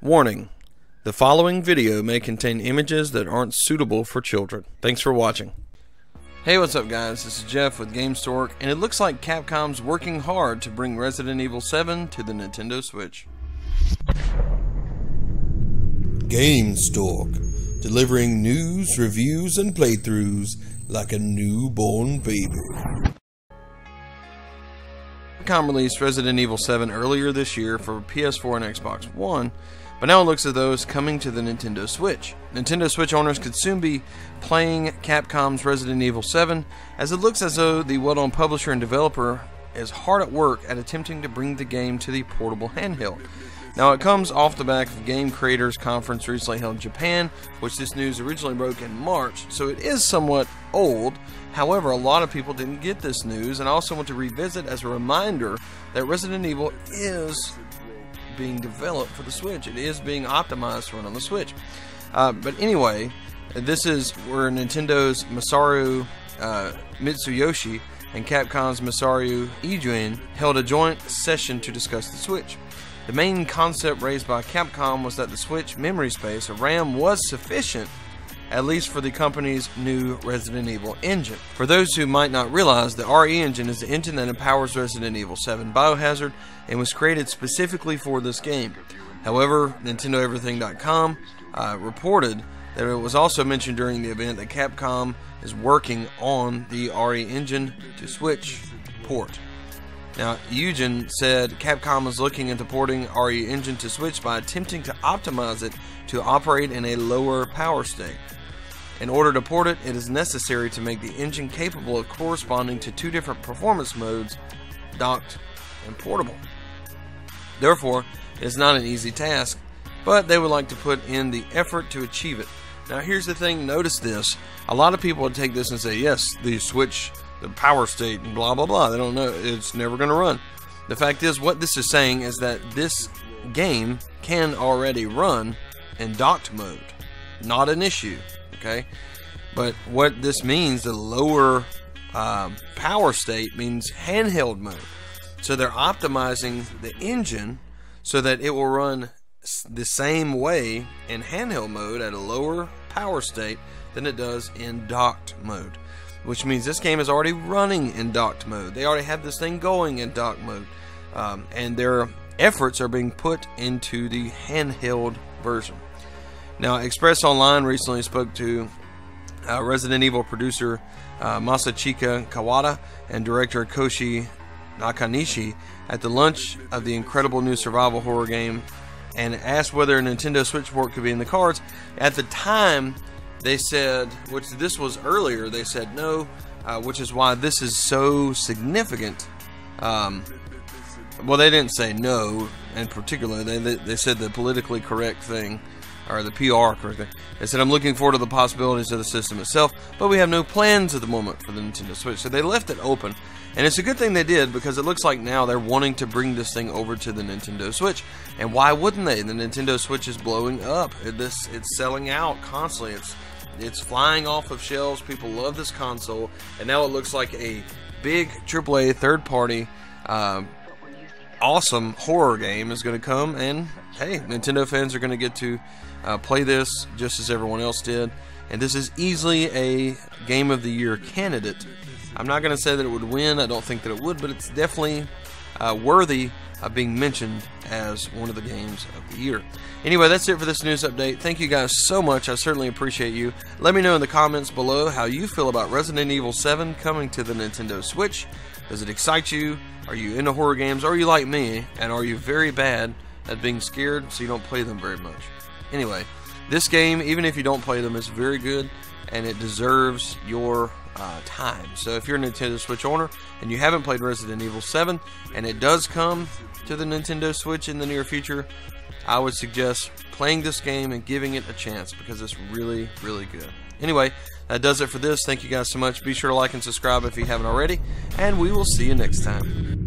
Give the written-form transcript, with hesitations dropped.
Warning: the following video may contain images that aren't suitable for children. Thanks for watching. Hey, what's up guys? This is Jeff with Gamestork, and it looks like Capcom's working hard to bring Resident Evil 7 to the Nintendo Switch. Gamestork, delivering news, reviews, and playthroughs like a newborn baby. Capcom released Resident Evil 7 earlier this year for PS4 and Xbox One, but now it looks as though it's coming to the Nintendo Switch. Nintendo Switch owners could soon be playing Capcom's Resident Evil 7, as it looks as though the well-known publisher and developer is hard at work at attempting to bring the game to the portable handheld. Now, it comes off the back of Game Creators Conference recently held in Japan, which this news originally broke in March, so it is somewhat old. However, a lot of people didn't get this news, and I also want to revisit as a reminder that Resident Evil is being developed for the Switch. It is being optimized to run on the Switch. But anyway, this is where Nintendo's Masaru Mitsuyoshi and Capcom's Masaru Ijuin held a joint session to discuss the Switch. The main concept raised by Capcom was that the Switch memory space, or RAM, was sufficient, at least for the company's new Resident Evil engine. For those who might not realize, the RE engine is the engine that empowers Resident Evil 7 Biohazard and was created specifically for this game. However, NintendoEverything.com reported that it was also mentioned during the event that Capcom is working on the RE engine to Switch port. Now, Eugen said Capcom is looking into porting RE engine to Switch by attempting to optimize it to operate in a lower power state. In order to port it, it is necessary to make the engine capable of corresponding to two different performance modes, docked and portable. Therefore, it is not an easy task, but they would like to put in the effort to achieve it. Now, here's the thing, notice this. A lot of people would take this and say, yes, the Switch, the power state, and blah, blah, blah. They don't know. It's never going to run. The fact is, what this is saying is that this game can already run in docked mode. Not an issue. Okay, but what this means, the lower power state, means handheld mode. So they're optimizing the engine so that it will run the same way in handheld mode at a lower power state than it does in docked mode, which means this game is already running in docked mode. They already have this thing going in docked mode, and their efforts are being put into the handheld version. Now, Express Online recently spoke to Resident Evil producer Masachika Kawada and director Koshi Nakanishi at the launch of the incredible new survival horror game, and asked whether a Nintendo Switch port could be in the cards. At the time, they said, which this was earlier, they said no, which is why this is so significant. Well, they didn't say no in particular. They said the politically correct thing, or the PR correct thing. They said, I'm looking forward to the possibilities of the system itself, but we have no plans at the moment for the Nintendo Switch. So they left it open, and it's a good thing they did, because it looks like now they're wanting to bring this thing over to the Nintendo Switch. And why wouldn't they? The Nintendo Switch is blowing up. It's selling out constantly. It's flying off of shelves. People love this console, and now it looks like a big AAA third-party awesome horror game is going to come, and hey, Nintendo fans are going to get to play this just as everyone else did, and this is easily a Game of the Year candidate. I'm not going to say that it would win. I don't think that it would, but it's definitely worthy of being mentioned as one of the games of the year. Anyway, that's it for this news update. Thank you guys so much. I certainly appreciate you. Let me know in the comments below how you feel about Resident Evil 7 coming to the Nintendo Switch. Does it excite you? Are you into horror games? Are you like me? And are you very bad at being scared so you don't play them very much? Anyway, this game, even if you don't play them, is very good, and it deserves your time. So if you're a Nintendo Switch owner and you haven't played Resident Evil 7, and it does come to the Nintendo Switch in the near future, I would suggest playing this game and giving it a chance, because it's really, really good. Anyway, that does it for this. Thank you guys so much. Be sure to like and subscribe if you haven't already, and we will see you next time.